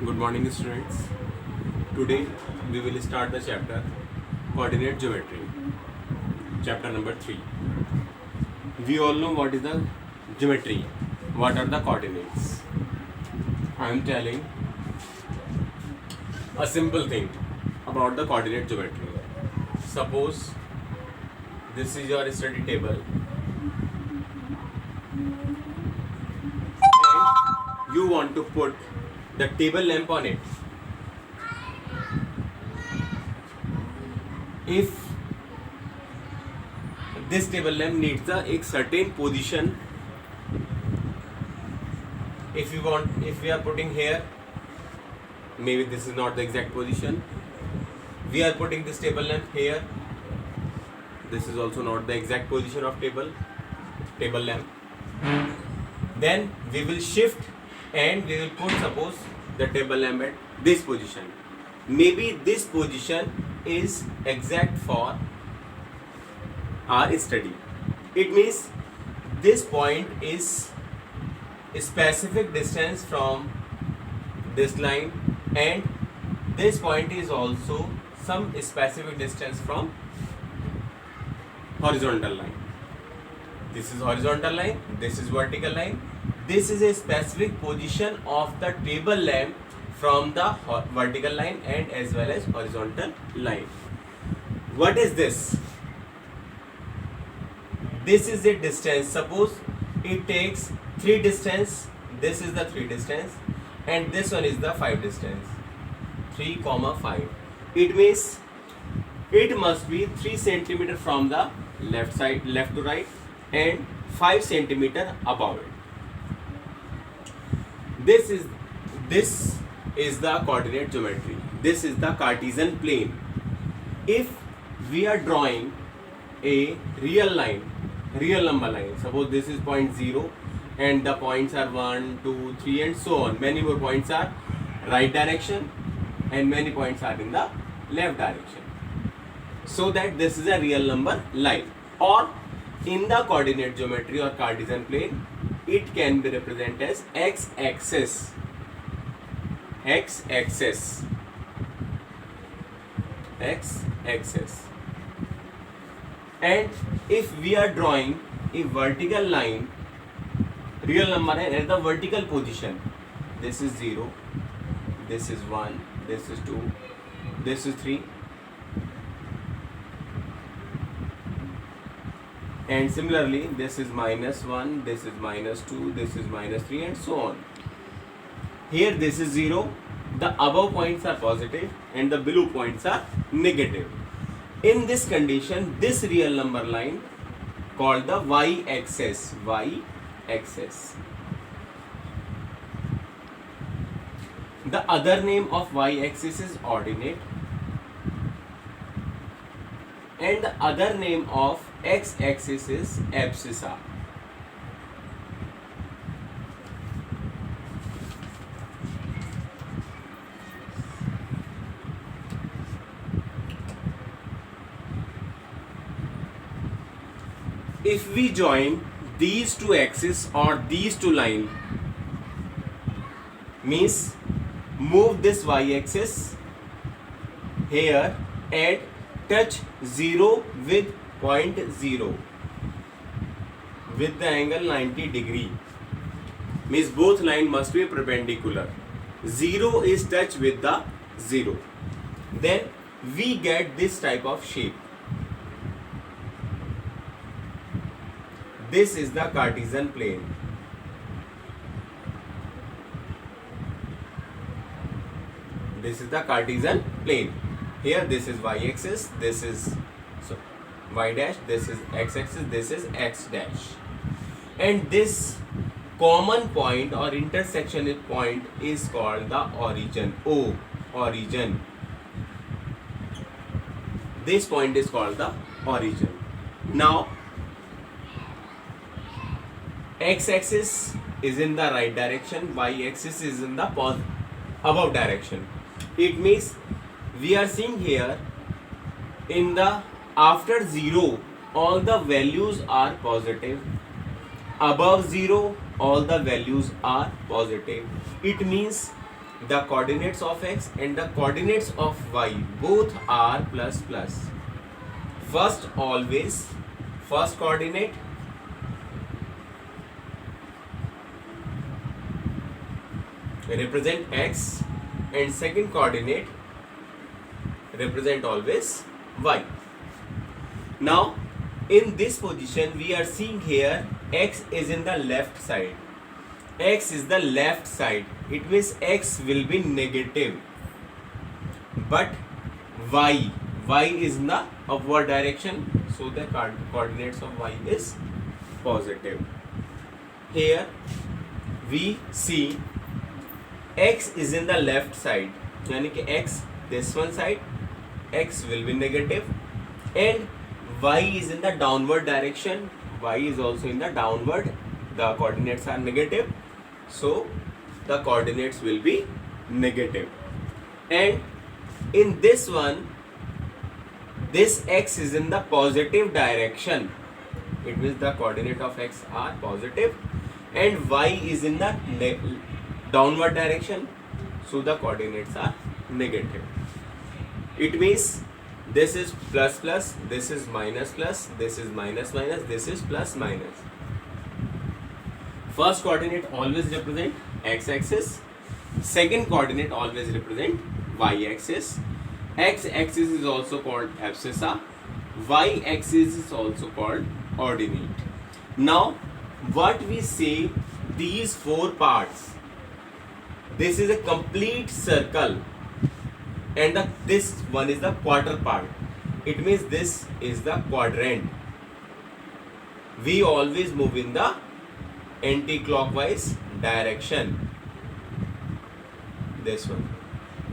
Good morning, students. Today we will start the chapter Coordinate Geometry, chapter number 3. We all know what is the geometry, what are the coordinates. I am telling a simple thing about the coordinate geometry. Suppose this is your study table and you want to put the table lamp on it. If this table lamp needs a certain position, if we are putting here, maybe this is not the exact position. We are putting this table lamp here. This is also not the exact position of table lamp. Then we will shift and we will put, suppose, the table lamp at this position. Maybe this position is exact for our study. It means this point is a specific distance from this line, and this point is also some specific distance from horizontal line. This is horizontal line, this is vertical line. This is a specific position of the table lamp from the vertical line and as well as horizontal line. What is this? This is a distance. Suppose it takes 3 distance. This is the 3 distance and this one is the 5 distance. 3, 5. It means it must be 3 centimeter from the left side, left to right, and 5 centimeter above it. This is the coordinate geometry. This is the Cartesian plane. If we are drawing a real line, real number line, suppose this is point 0 and the points are 1, 2, 3 and so on. Many more points are right direction and many points are in the left direction. So that this is a real number line. Or in the coordinate geometry or Cartesian plane, it can be represented as x-axis. X-axis. X-axis. And if we are drawing a vertical line, real number at the vertical position, this is 0, this is 1, this is 2, this is 3, and similarly this is -1, this is -2, this is -3 and so on. Here this is 0, the above points are positive and the below points are negative. In this condition, this real number line called the y-axis. Y-axis. The other name of y-axis is ordinate, and the other name of x-axis is abscissa. If we join these two axes or these two lines, means move this y-axis here and touch 0 with point 0 with the angle 90 degree, means both line must be perpendicular. 0 is touched with the 0. Then we get this type of shape. This is the Cartesian plane. This is the Cartesian plane. Here this is y-axis, this is y dash, this is x-axis, this is x dash. And this common point or intersection point is called the origin. O, origin. This point is called the origin. Now x-axis is in the right direction, y-axis is in the above direction. It means we are seeing here in the after 0 all the values are positive, above 0 all the values are positive. It means the coordinates of x and the coordinates of y both are plus plus. First, always first coordinate represent x and second coordinate represent always y. Now in this position we are seeing here x is in the left side. X is the left side. It means x will be negative. But y is in the upward direction. So the coordinates of y is positive. Here we see x is in the left side. यानी कि x this one side x will be negative, and y is in the downward direction. Y is also in the downward. The coordinates are negative, so the coordinates will be negative. And in this one, this x is in the positive direction. It means the coordinate of x are positive, and y is in the downward direction, so the coordinates are negative. It means this is plus plus, this is minus plus, this is minus minus, this is plus minus. First coordinate always represent x-axis, second coordinate always represent y-axis. X-axis is also called abscissa, y-axis is also called ordinate. Now what we say, these four parts, this is a complete circle, and this one is the quarter part. It means this is the quadrant. We always move in the anti-clockwise direction. This one,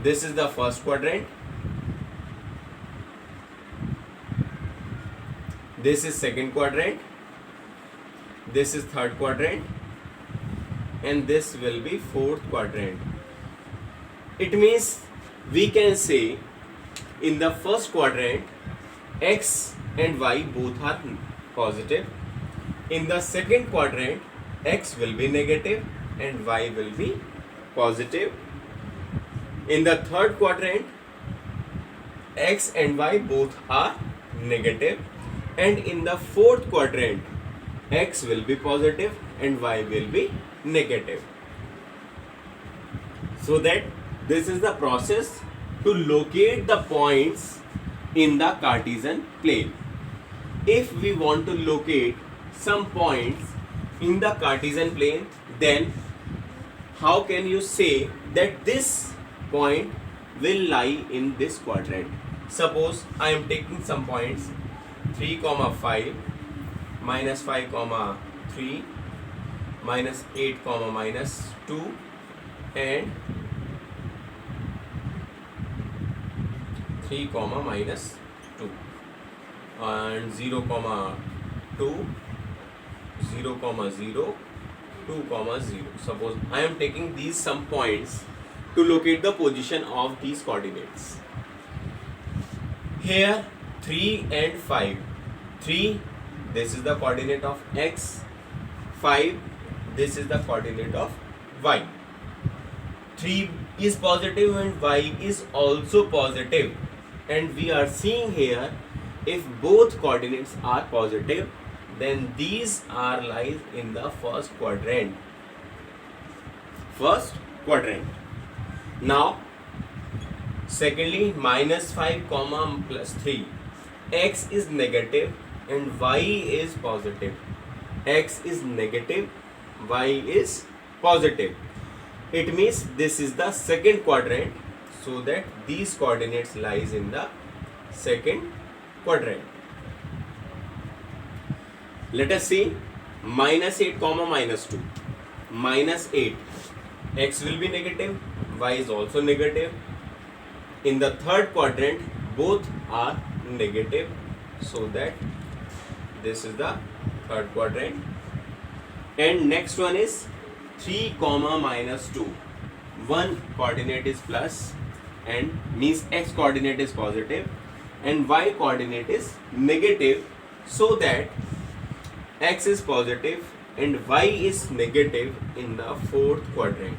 this is the first quadrant, this is second quadrant, this is third quadrant, and this will be fourth quadrant. It means we can say in the first quadrant x and y both are positive. In the second quadrant x will be negative and y will be positive. In the third quadrant x and y both are negative, and in the fourth quadrant x will be positive and y will be negative. So that this is the process to locate the points in the Cartesian plane. If we want to locate some points in the Cartesian plane, then how can you say that this point will lie in this quadrant? Suppose I am taking some points 3, 5, minus 5, 3, minus 8, minus 2, and 3, minus 2, and 0, 2, 0, 0, 2, 0. Suppose I am taking these some points to locate the position of these coordinates. Here 3 and 5. 3, this is the coordinate of x. 5, this is the coordinate of y. 3 is positive and y is also positive, and we are seeing here if both coordinates are positive, then these are lies in the first quadrant. Now secondly, minus 5, plus 3. X is negative and y is positive. X is negative, y is positive. It means this is the second quadrant, so that these coordinates lies in the second quadrant. Let us see minus 8, minus 2. Minus 8, x will be negative, y is also negative. In the third quadrant both are negative, so that this is the third quadrant. And next one is 3, minus 2. One coordinate is plus, and means x coordinate is positive and y coordinate is negative, so that x is positive and y is negative in the fourth quadrant.